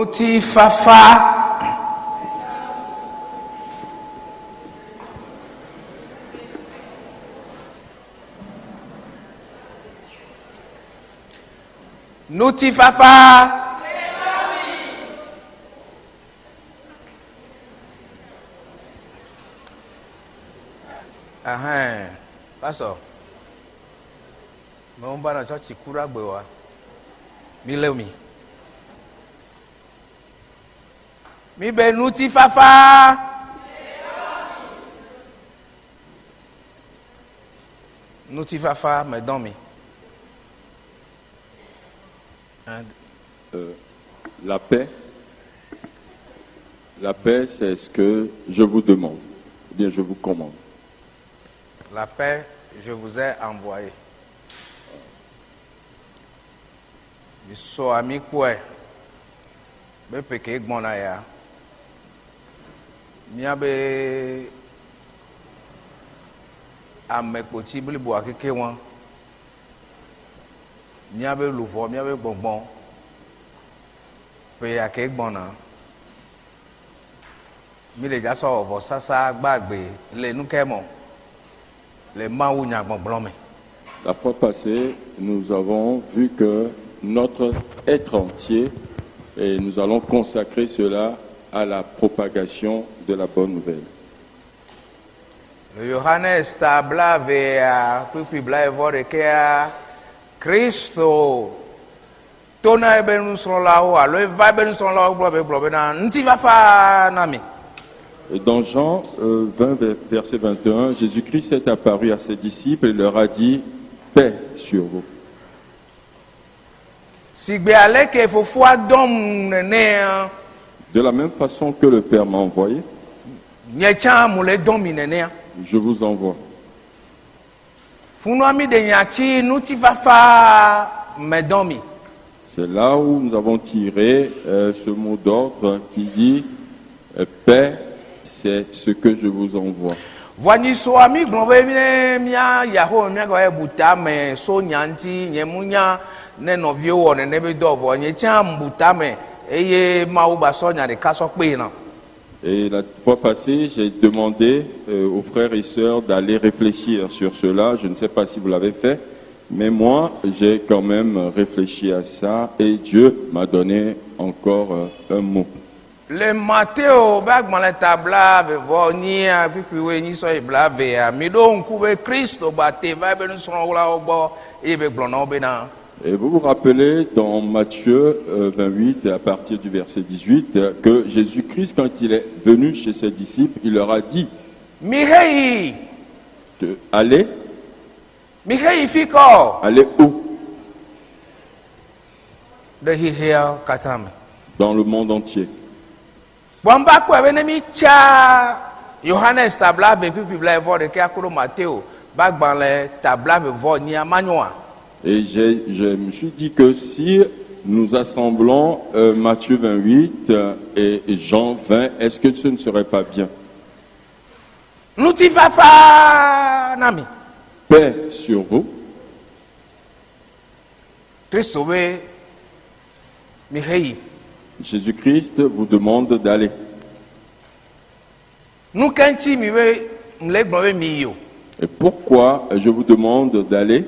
Nuti fafa. Nuti fafa. Pastor. Mo ń bá na church kúrò àgbẹ̀ wa. Mi lé mi. Mi bẹ nuti fafa. Nuti fafa me dans mi. La paix, c'est ce que je vous demande, ou bien je vous commande. La paix, je vous ai envoyé. So ami kwe be peke gbona ya mia be amekpoti blibo akeke won mia be luvo mia be gbongbon pe ake gbona mi le ja so ovo sasa gbagbe le nukemo le mawu nya gbongbon me. La fois passée, nous avons vu que notre être entier, et nous allons consacrer cela à la propagation de la bonne nouvelle. Le Johannes tabla vea pipi bla evore kea Christo tona ebenu son lao alo eva ebenu son lao globe na nti va fa nami. Et dans Jean 20 verset 21, Jésus-Christ est apparu à ses disciples et leur a dit paix sur vous. De la même façon que le Père m'a envoyé, je vous envoie. C'est là où nous avons tiré ce mot d'ordre qui dit paix, c'est ce que je vous envoie. Voici soami globé mia yaho mia go ebuta me so nyanti nyemunya ne novio won ne be dovo nyecha mbuta me eye mauba so nya de kaso pe na. Et la fois passée, j'ai demandé aux frères et sœurs d'aller réfléchir sur cela. Je ne sais pas si vous l'avez fait, mais moi, j'ai quand même réfléchi à ça et Dieu m'a donné encore un mot. Le Matteo bagman la tabla be voni a pipi we ni so iblave a mi do nku be Christo ba te va be son la obo e be glona be na. Et vous vous rappelez dans Matthieu 28 à partir du verset 18 que Jésus-Christ quand il est venu chez ses disciples, il leur a dit que allez allez où? Dans le monde entier. Johannes tabla be pipi bla vo de ka kuro Matteo bagban le tabla be vo ni amanyoa. Et je me suis dit que si nous assemblons Matthieu 28 et Jean 20, est-ce que ce ne serait pas bien? Paix sur vous. Jésus-Christ vous demande d'aller. Et pourquoi je vous demande d'aller?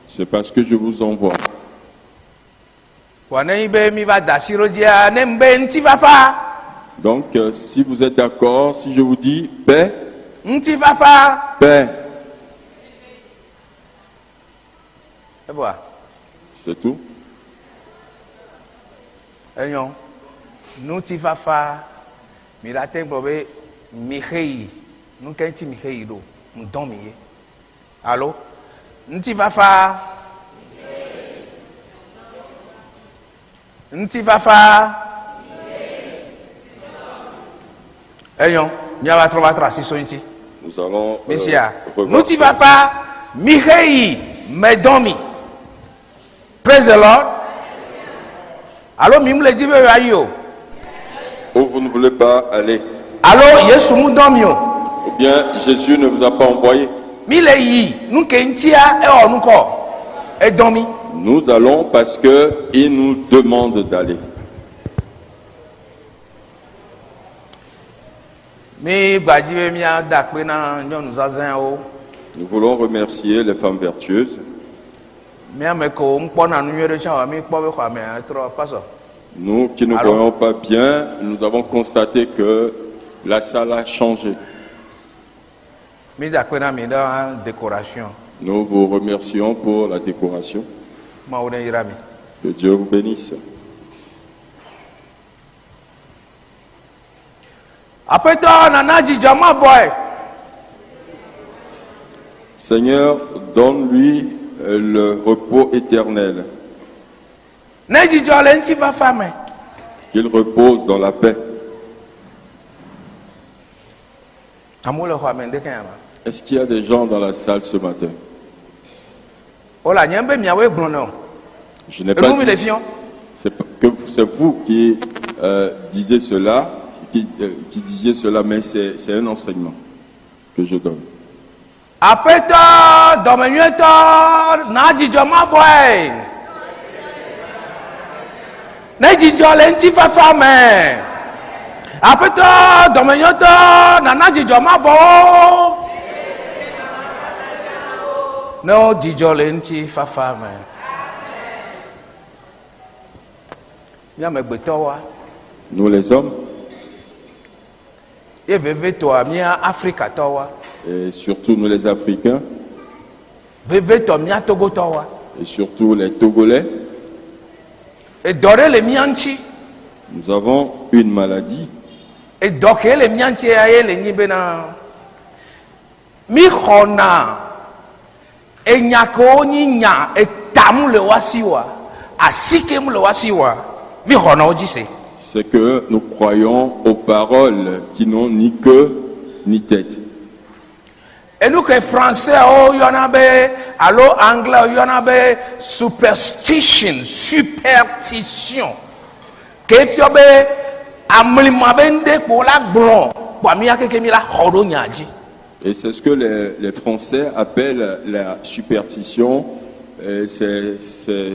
C'est parce que je vous envoie. Donc, si vous êtes d'accord, si je vous dis paix, paix. C'est tout. Allô? Nti fafa. Ayon, nous allons Messia. Nti fafa Mihei Medomi. Praise the Lord. Allô, mimle dibe ayo. Ou vous ne voulez pas aller? Allô, Yesu mu domio. Ou bien Jésus ne vous a pas envoyé? Nous allons parce qu'il nous demande d'aller. Mi gbadzi be mia da kpe na nyɔnu zazãwo. Nous voulons remercier les femmes vertueuses. Mia me ko ŋkpɔna nu nyuie ɖe tsã wa mi kpɔ be xɔa me trɔ pasɔ. Nous qui ne Alors? voyons pas bien, nous avons constaté que la salle a changé. Mi da kpe na mi ɖe décoration. Nous vous remercions pour la décoration. Mawu ne yra mi. Que Dieu vous bénisse. Aƒetɔ nana dzidzɔ mavɔe. Seigneur, donne-lui le repos éternel, Ne dzidzɔ le ŋutifafa me. qu'il repose dans la paix. Amewo le xɔa me ŋdeke ya ma. Est-ce qu'il y a des gens dans la salle ce matin? Wola nye be miawoe gblɔ ne o. Je n'ai pas Enu mi le dit, fiɔ. c'est vous qui disiez cela, qui disiez cela, mais c'est un enseignement que je donne. Aƒetɔ dɔmenyuietɔ na dzidzɔ mavɔe. Ne dzidzɔ le ŋutifafa me. Aƒetɔ dɔmenyuietɔ nana dzidzɔ mavɔwo. Ne wo dzidzɔ le ŋutifafa me. Mía amegbetɔwoa, Nous les hommes, ye vevetɔa mía Afrikatɔwoa, et surtout nous les Africains, vevetɔ mía Togotɔwoa, et surtout les Togolais, edɔ ɖe le mía ŋuti, nous avons une maladie. edɔ ke le mía ŋuti ye le nyi bena mi xɔna enya kewo nyi nya etam le woasi wa, asikem le woasi wa, mi xɔna wo dzi se. C'est que nous croyons aux paroles qui n'ont ni queue ni tête. Enu ke français o yɔna be alo anglais o yɔna be superstition, ke fiɔ be amlima be ŋde kpo la gblɔ kpoa mi akeke mi la xɔ ɖo nya dzi. Et c'est ce que les Français appellent la superstition. Et c'est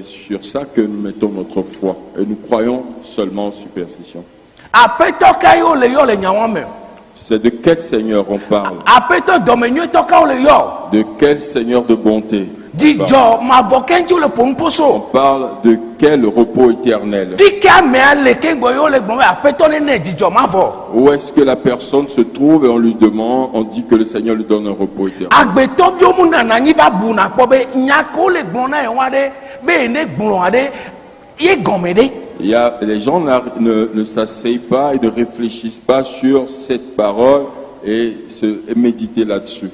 sur ça que nous mettons notre foi. Et nous croyons seulement aux superstitions. Aƒetɔ ka yewo le yɔ le nyawo me. C'est de quel Seigneur on parle? Aƒetɔ dɔmenyuietɔ kawo le yɔ. De quel Seigneur de bonté? Dzidzɔ mavɔ keŋtsi le ƒom On poso. parle de quel repos éternel? Fi ke amea le keŋgbɔ yewo le gbɔm be aƒetɔ ne ne dzidzɔ mavɔ. Où est-ce que la personne se trouve et on lui demande, on dit que le Seigneur lui donne un repos éternel? Agbetɔviwo mu nana anyi va buna kpɔ be nya kewo le gblɔ na yewo aɖe be ne gblɔ aɖe ye gɔme ɖe. Les gens ne s'asseyent pas et ne réfléchissent pas sur cette parole et méditer là-dessus.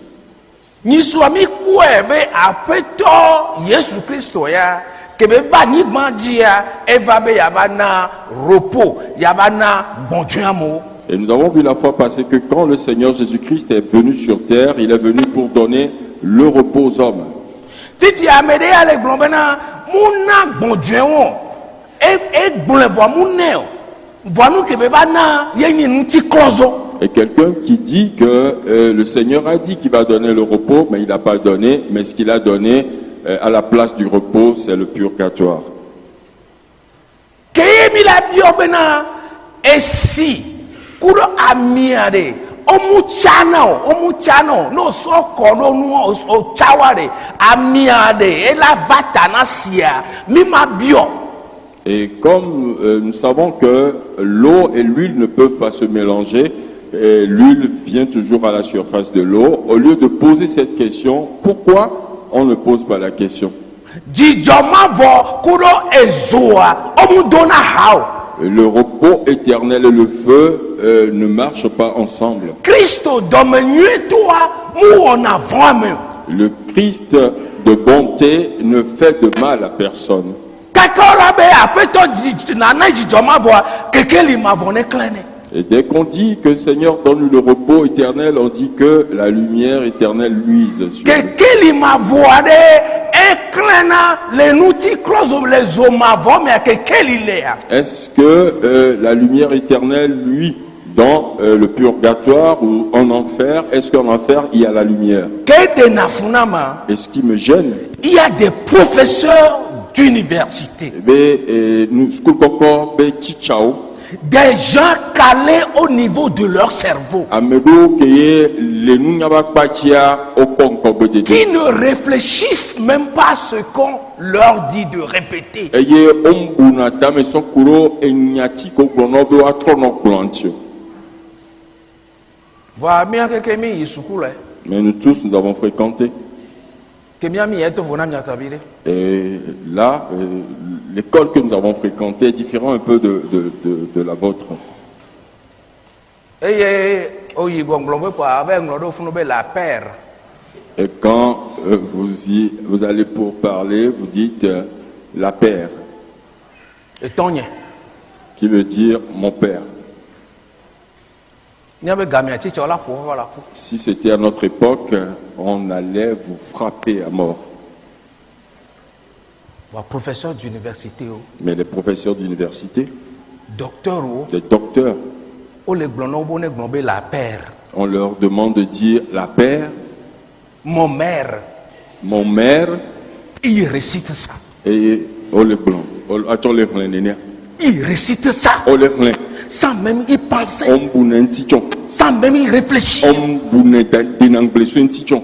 Nyisua mi kpɔe be aƒetɔ Yesu Kristo ya kebe va anyigba dzi ya eva be yava na repos, yava na gbɔdzɔe amewo. Et nous avons vu la fois passée que quand le Seigneur Jésus-Christ est venu sur terre, il est venu pour donner le repos aux hommes. Fifi ame ɖe ya le gblɔ bena mu na gbɔdzɔe wo, egblɔe vɔ mu nɛ o, vɔ nu kebe va na ye nyi ŋutiklɔzɔ. Et quelqu'un qui dit que le Seigneur a dit qu'il va donner le repos, mais il n'a pas donné, mais ce qu'il a donné à la place du repos, c'est le purgatoire. Ke ye mi la biɔ bena esi kuɖo amia ɖe omu tsana o no sɔ kɔ ɖo nu o tsawa ɖe amia ɖe ela va ta na sia mi ma biɔ. Et comme nous savons que l'eau et l'huile ne peuvent pas se mélanger, et l'huile vient toujours à la surface de l'eau, au lieu de poser cette question, pourquoi on ne pose pas la question? Dzidzɔ mavɔ kuɖo ezoa omu dona ha o. Le repos éternel et le feu ne marchent pas ensemble. Kristo dɔmenyuietoa mu wɔna vɔ ame o. Le Christ de bonté ne fait de mal à personne. Kaka la be aƒetɔ nana dzidzɔ mavɔa kekeli mavɔ ne klẽ ne. Et dès qu'on dit que le Seigneur donne le repos éternel, on dit que la lumière éternelle luise sur lui. Kekeli mavɔ aɖe eklẽna le ŋutiklɔzɔ le zo mavɔ mea kekeli lea. Est-ce que la lumière éternelle, lui, dans le purgatoire ou en enfer, est-ce qu'en enfer, il y a la lumière? Ke ɖena fu na ma. Et ce qui me gêne, Il y a des professeurs d'université. Nous, school koko, be tichao. Des gens calés au niveau de leur cerveau. Amedo keye le nunyaba kpatia okonko bedede. Qui ne réfléchissent même pas à ce qu'on leur dit de répéter. Eye ombuna dame sokuro enyati ko glono be atrono glantio. Voilà, bien que Kémi Yisukule. Mais nous tous, nous avons fréquenté. Kémiami est au Vonam Yatabire. Et là, l'école que nous avons fréquentée est différente un peu de la vôtre. Et la paire. Et quand vous allez pour parler, vous dites la paire, Et Tonye. qui veut dire mon père. Si c'était à notre époque, on allait vous frapper à mort. Professeur d'université, Mais les professeurs d'université, docteur, les docteurs, la paire. on leur demande de dire la paire, Mon mère, mon mère, Il récite ça. et oh le blanc, attends le blanc, néné. Il récite ça. Oh le blanc, Sans même y penser. on boune un tichon, Sans même y réfléchir. on boune d'un anglais sur un tichon.